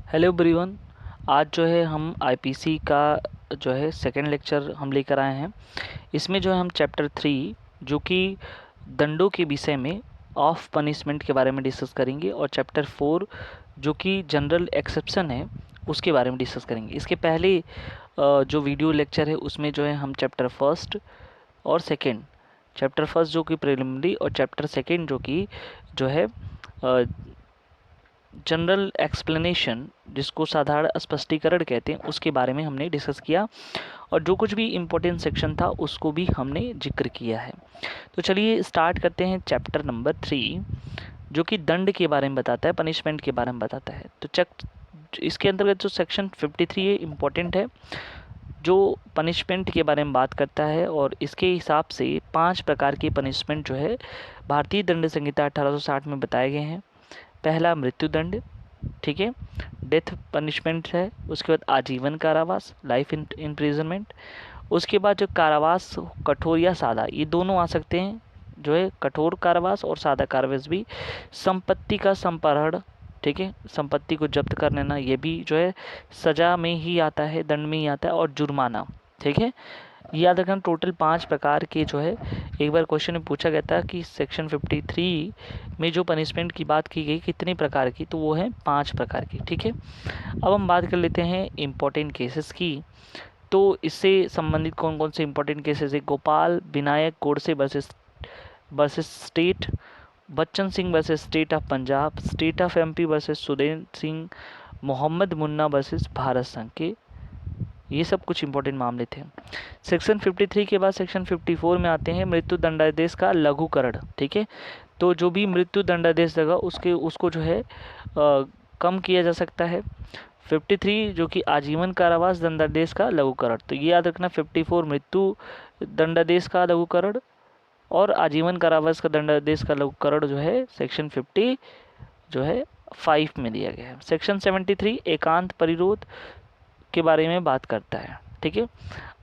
Hello everyone. आज जो है हम आईपीसी का जो है सेकंड लेक्चर हम लेकर आए हैं। इसमें जो है हम चैप्टर 3 जो कि दंडों के विषय में ऑफ पनिशमेंट के बारे में डिस्कस करेंगे और चैप्टर 4 जो कि जनरल एक्सेप्शन है उसके बारे में डिस्कस करेंगे। इसके पहले जो वीडियो लेक्चर है उसमें जो है हम चैप्टर फर्स्ट और सेकेंड, चैप्टर फर्स्ट जो कि प्रिलिमिनरी और चैप्टर सेकेंड जो कि जो है जनरल एक्सप्लेनेशन जिसको साधारण स्पष्टीकरण कहते हैं उसके बारे में हमने डिस्कस किया और जो कुछ भी इम्पोर्टेंट सेक्शन था उसको भी हमने जिक्र किया है। तो चलिए स्टार्ट करते हैं चैप्टर नंबर 3 जो कि दंड के बारे में बताता है, पनिशमेंट के बारे में बताता है। तो इसके अंतर्गत जो सेक्शन 53 है इम्पोर्टेंट है, जो पनिशमेंट के बारे में बात करता है और इसके हिसाब से 5 प्रकार की पनिशमेंट जो है भारतीय दंड संहिता 1860 में बताए गए हैं। पहला मृत्युदंड, ठीक है, डेथ पनिशमेंट है। उसके बाद आजीवन कारावास, लाइफ इम्प्रिजनमेंट। उसके बाद जो कारावास कठोर या सादा, ये दोनों आ सकते हैं, जो है कठोर कारावास और सादा कारावास भी। संपत्ति का संपहरण, ठीक है, संपत्ति को जब्त कर लेना, ये भी जो है सजा में ही आता है, दंड में ही आता है। और जुर्माना, ठीक है, याद रखना टोटल 5 प्रकार के जो है। एक बार क्वेश्चन में पूछा गया था कि सेक्शन 53 में जो पनिशमेंट की बात की गई कितने प्रकार की, तो वो है 5 प्रकार की, ठीक है। अब हम बात कर लेते हैं इम्पोर्टेंट केसेस की। तो इससे संबंधित कौन कौन से इम्पोर्टेंट केसेस है? Gopal Vinayak Godse versus state, Bachan Singh versus state of Punjab, state of MP versus Surendra Singh, Mohammad Munna versus Bharat Sangh के, ये सब कुछ इंपॉर्टेंट मामले थे। सेक्शन 53 के बाद सेक्शन 54 में आते हैं मृत्यु दंडादेश का लघुकरण, ठीक है। तो जो भी मृत्यु दंडादेश लगा उसको जो है कम किया जा सकता है। 53 जो कि आजीवन कारावास दंडादेश का लघुकरण, तो ये याद रखना 54 मृत्यु दंडादेश का लघुकरण और आजीवन कारावास का दंडादेश का लघुकरण जो है सेक्शन 50 जो है 5 में दिया गया है। सेक्शन 73 एकांत परिरोध के बारे में बात करता है, ठीक है।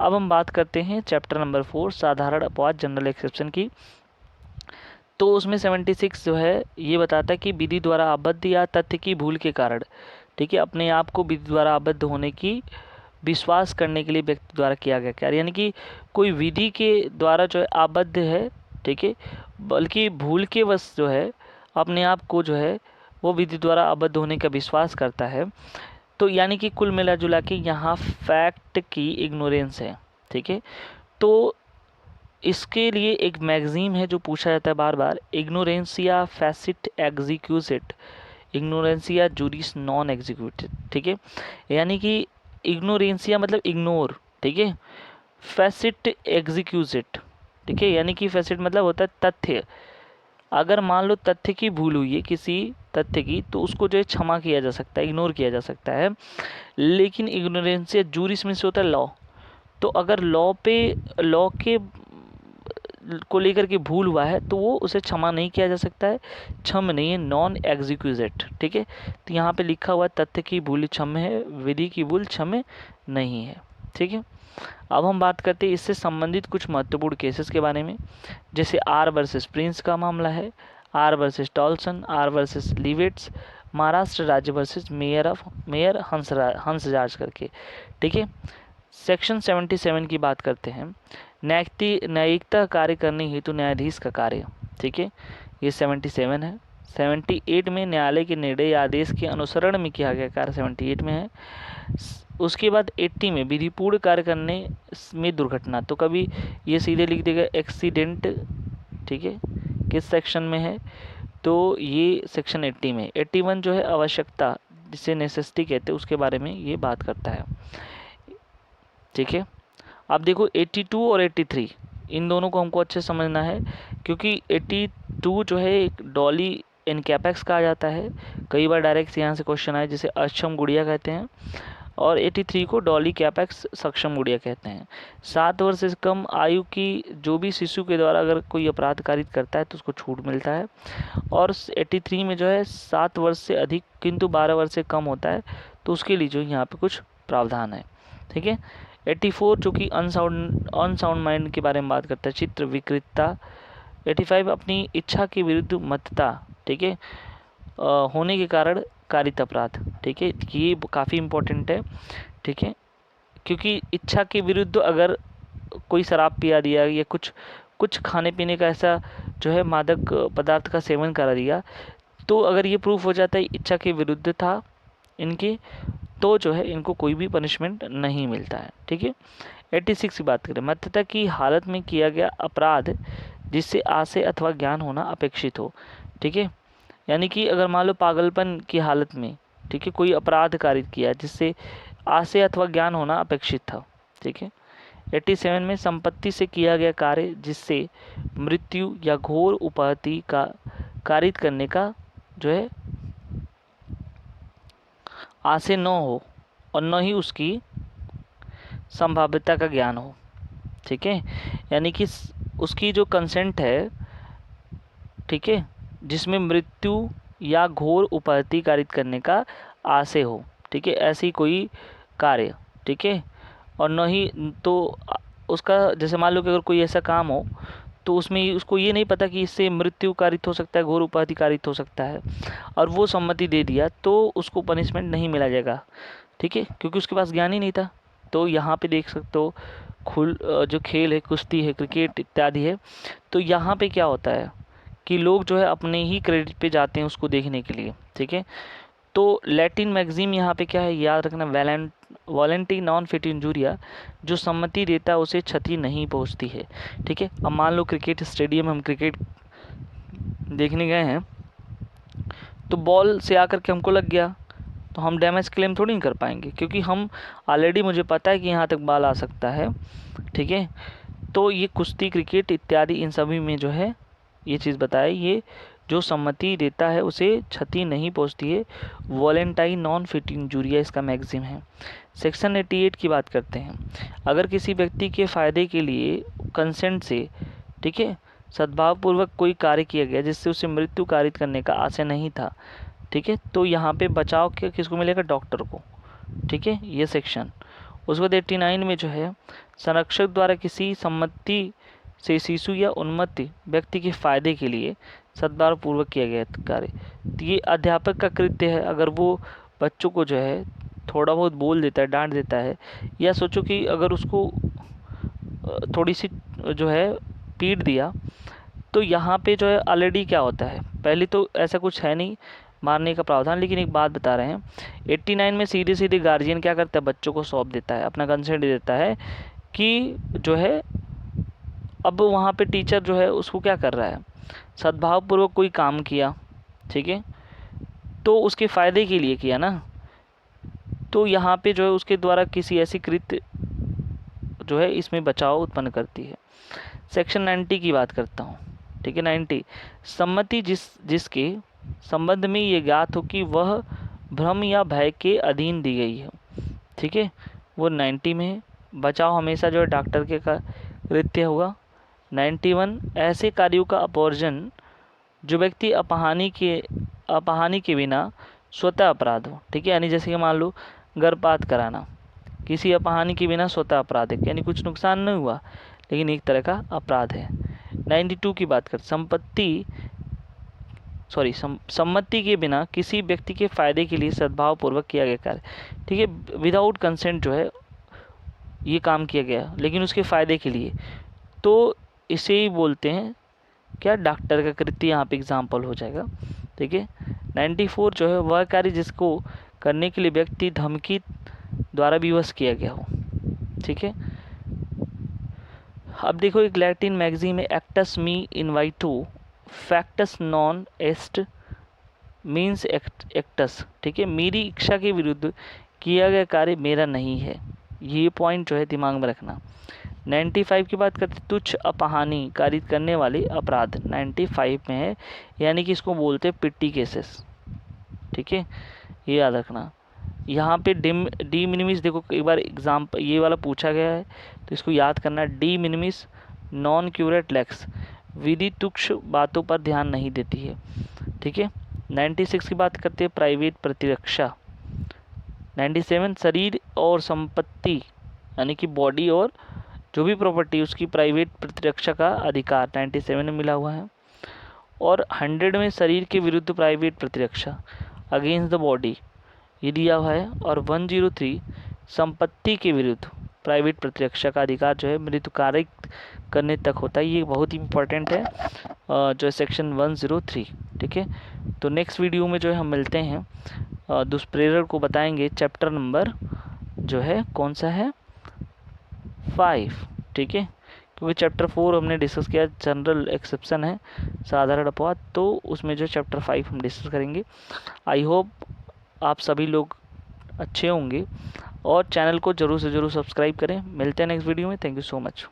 अब हम बात करते हैं चैप्टर नंबर 4 साधारण अपवाद जनरल एक्सेप्शन की। तो उसमें 76 जो है ये बताता है कि विधि द्वारा आबद्ध या तथ्य की भूल के कारण, ठीक है, अपने आप को विधि द्वारा आबद्ध होने की विश्वास करने के लिए व्यक्ति द्वारा किया गया कार्य, यानी कि कोई विधि के द्वारा जो है आबद्ध है, ठीक है, बल्कि भूल के वश जो है अपने आप को जो है वो विधि द्वारा आबद्ध होने का विश्वास करता है। तो यानी कि कुल मिला जुला के यहाँ फैक्ट की इग्नोरेंस है, ठीक है। तो इसके लिए एक मैगजीम है जो पूछा जाता है बार बार, इग्नोरेंसिया फैसिट एग्जीक्यूसिट, इग्नोरेंसिया जूरिस नॉन एग्जीक्यूटेड, ठीक है। यानी कि इग्नोरेंसिया मतलब इग्नोर, ठीक है, फैसिट एग्जीक्यूसिट, ठीक है, यानी कि फैसिट मतलब होता है तथ्य। अगर मान लो तथ्य की भूल हुई है किसी तथ्य की, तो उसको जो है क्षमा किया जा सकता है, इग्नोर किया जा सकता है। लेकिन इग्नोरेंसिया जूरिस में से होता है लॉ, तो अगर लॉ के को लेकर के भूल हुआ है तो वो उसे क्षमा नहीं किया जा सकता है, क्षम नहीं है, नॉन एग्जीक्यूजेट, ठीक है। तो यहाँ पे लिखा हुआ तथ्य की भूल क्षम है, विधि की भूल क्षम नहीं है, ठीक है। अब हम बात करते हैं इससे संबंधित कुछ महत्वपूर्ण केसेस के बारे में, जैसे आर वर्सेस प्रिंस का मामला है, R versus Tolson, R versus Levetts, Maharashtra राज्य वर्सेस मेयर हंसराज करके, ठीक है। सेक्शन 77 की बात करते हैं, न्यायिकता कार्य करने हेतु न्यायाधीश का कार्य, ठीक है, ये 77 है। 78 में न्यायालय के निर्णय या आदेश के अनुसरण में किया गया कार्य 78 में है। उसके बाद 80 में विधिपूर्ण कार्य करने में दुर्घटना, तो कभी ये सीधे लिख देगा एक्सीडेंट, ठीक है, किस सेक्शन में है, तो ये सेक्शन 80 में। 81 जो है आवश्यकता, जिसे नेसेसिटी कहते हैं, उसके बारे में ये बात करता है, ठीक है। अब देखो 82 और 83 इन दोनों को हमको अच्छे समझना है, क्योंकि 82 जो है एक डॉली इनकैपेक्स कहा जाता है, कई बार डायरेक्ट यहाँ से क्वेश्चन आए, जिसे अक्षम गुड़िया कहते हैं, और 83 को डॉली कैपेक्स सक्षम गुड़िया कहते हैं। 7 वर्ष से कम आयु की जो भी शिशु के द्वारा अगर कोई अपराध कारित करता है तो उसको छूट मिलता है। और 83 में जो है 7 वर्ष से अधिक किंतु 12 वर्ष से कम होता है, तो उसके लिए जो यहाँ पे कुछ प्रावधान है, ठीक है। 84 जो कि अनसाउंड माइंड के बारे में बात करता है, चित्र विकृतता। 85 अपनी इच्छा के विरुद्ध मतता, ठीक है, होने के कारण कारित अपराध, ठीक है, ये काफ़ी इम्पोर्टेंट है, ठीक है, क्योंकि इच्छा के विरुद्ध अगर कोई शराब पिया दिया या कुछ खाने पीने का ऐसा जो है मादक पदार्थ का सेवन करा दिया, तो अगर ये प्रूफ हो जाता है इच्छा के विरुद्ध था इनके, तो जो है इनको कोई भी पनिशमेंट नहीं मिलता है, ठीक है। 86 की बात करें, मध्यता की हालत में किया गया अपराध जिससे आशय अथवा ज्ञान होना अपेक्षित हो, ठीक है, यानी कि अगर मान लो पागलपन की हालत में, ठीक है, कोई अपराध कारित किया जिससे आशय अथवा ज्ञान होना अपेक्षित था, ठीक है। 87 में संपत्ति से किया गया कार्य जिससे मृत्यु या घोर उपाधि का कारित करने का जो है आशय न हो और न ही उसकी संभाव्यता का ज्ञान हो, ठीक है, यानी कि उसकी जो कंसेंट है, ठीक है, जिसमें मृत्यु या घोर उपाधि कारित करने का आशय हो, ठीक है, ऐसी कोई कार्य, ठीक है, और न ही तो उसका जैसे मान लो कि अगर कोई ऐसा काम हो तो उसमें उसको ये नहीं पता कि इससे मृत्यु कारित हो सकता है, घोर उपाधि कारित हो सकता है, और वो सम्मति दे दिया तो उसको पनिशमेंट नहीं मिला जाएगा, ठीक है, क्योंकि उसके पास ज्ञान ही नहीं था। तो यहाँ पे देख सकते हो जो खेल है, कुश्ती है, क्रिकेट इत्यादि है, तो यहाँ पे क्या होता है कि लोग जो है अपने ही क्रेडिट पे जाते हैं उसको देखने के लिए, ठीक है। तो लैटिन मैगजीम यहाँ पे क्या है याद रखना, वॉलेंटी नॉन फिट इंजूरिया, जो सम्मति देता है उसे क्षति नहीं पहुँचती है, ठीक है। अब मान लो क्रिकेट स्टेडियम हम क्रिकेट देखने गए हैं, तो बॉल से आकर के हमको लग गया, तो हम डैमेज क्लेम थोड़ी नहीं कर पाएंगे, क्योंकि हम ऑलरेडी मुझे पता है कि यहाँ तक बॉल आ सकता है, ठीक है। तो ये कुश्ती, क्रिकेट इत्यादि इन सभी में जो है ये चीज़ बताए, ये जो सम्मति देता है उसे क्षति नहीं पहुंचती है, वॉलेंटाइन नॉन फिट इंजूरिया इसका मैगजीम है। सेक्शन 88 की बात करते हैं, अगर किसी व्यक्ति के फ़ायदे के लिए कंसेंट से, ठीक है, सद्भावपूर्वक कोई कार्य किया गया जिससे उसे मृत्यु कारित करने का आशय नहीं था, ठीक है, तो यहाँ पे बचाव के किसको मिलेगा, डॉक्टर को, ठीक है, ये सेक्शन। उसके बाद 89 में जो है संरक्षक द्वारा किसी सम्मति से शिशु या उन्मत्त व्यक्ति के फायदे के लिए सद्भावपूर्वक किया गया कार्य, तो ये अध्यापक का कृत्य है। अगर वो बच्चों को जो है थोड़ा बहुत बोल देता है, डांट देता है, या सोचो कि अगर उसको थोड़ी सी जो है पीट दिया, तो यहाँ पे जो है ऑलरेडी क्या होता है, पहले तो ऐसा कुछ है नहीं मारने का प्रावधान, लेकिन एक बात बता रहे हैं 89 में सीधे सीधे गार्जियन क्या करता है, बच्चों को सौंप देता है, अपना कंसेंट देता है कि जो है अब वहाँ पे टीचर जो है उसको क्या कर रहा है, सद्भावपूर्वक कोई काम किया, ठीक है, तो उसके फ़ायदे के लिए किया ना, तो यहाँ पे जो है उसके द्वारा किसी ऐसी कृत्य जो है इसमें बचाव उत्पन्न करती है। सेक्शन 90 की बात करता हूँ, ठीक है। 90 सम्मति जिसके संबंध में ये ज्ञात हो कि वह भ्रम या भय के अधीन दी गई है, ठीक है, वो 90 में है। बचाव हमेशा जो है डॉक्टर के कृत्य होगा। 91 ऐसे कार्यों का अपवर्जन जो व्यक्ति अपहानि के बिना स्वतः अपराध हो, ठीक है, यानी जैसे कि मान लो गर्भपात कराना किसी अपहानि के बिना स्वतः अपराध है, यानी कुछ नुकसान नहीं हुआ लेकिन एक तरह का अपराध है। 92 की बात कर, सम्मति के बिना किसी व्यक्ति के फायदे के लिए सद्भावपूर्वक किया गया कार्य, ठीक है, विदाउट कंसेंट जो है ये काम किया गया लेकिन उसके फ़ायदे के लिए, तो इसे ही बोलते हैं क्या, डॉक्टर का कृत्य यहाँ पे एग्जाम्पल हो जाएगा, ठीक है। 94 जो है वह कार्य जिसको करने के लिए व्यक्ति धमकी द्वारा विवश किया गया हो, ठीक है। अब देखो एक लैटिन मैगजीन में एक्टस मी इनवाइटो फैक्टस नॉन एस्ट मीन्स एक्टस, ठीक है, मेरी इच्छा के विरुद्ध किया गया कार्य मेरा नहीं है, ये पॉइंट जो है दिमाग में रखना। 95 की बात करते, तुच्छ अपहानि कारित करने वाले अपराध 95 में है, यानी कि इसको बोलते हैं पिट्टी केसेस, ठीक है, ये याद रखना। यहाँ पे डी मिनिमिस देखो एक बार एग्जाम्पल ये वाला पूछा गया है तो इसको याद करना, डी मिनिमिस नॉन क्यूरेट लेक्स, विधि तुच्छ बातों पर ध्यान नहीं देती है, ठीक है। 96 की बात करते हैं प्राइवेट प्रतिरक्षा। 97 शरीर और संपत्ति यानी कि बॉडी और जो भी प्रॉपर्टी उसकी प्राइवेट प्रतिरक्षा का अधिकार 97 में मिला हुआ है। और 100 में शरीर के विरुद्ध प्राइवेट प्रतिरक्षा, अगेंस्ट द बॉडी ये दिया हुआ है, और 103 संपत्ति के विरुद्ध प्राइवेट प्रतिरक्षा का अधिकार जो है मृत्यु कारक करने तक होता है। ये बहुत ही इंपॉर्टेंट है जो है सेक्शन 103। ठीक है, तो नेक्स्ट वीडियो में जो है हम मिलते हैं, दुष्प्रेरक को बताएंगे चैप्टर नंबर जो है कौन सा है 5। ठीक है, क्योंकि चैप्टर 4 हमने डिस्कस किया, जनरल एक्सेप्शन है, साधारण अपवाद, तो उसमें जो चैप्टर 5 हम डिस्कस करेंगे। आई होप आप सभी लोग अच्छे होंगे, और चैनल को ज़रूर से ज़रूर सब्सक्राइब करें। मिलते हैं नेक्स्ट वीडियो में। Thank you so much.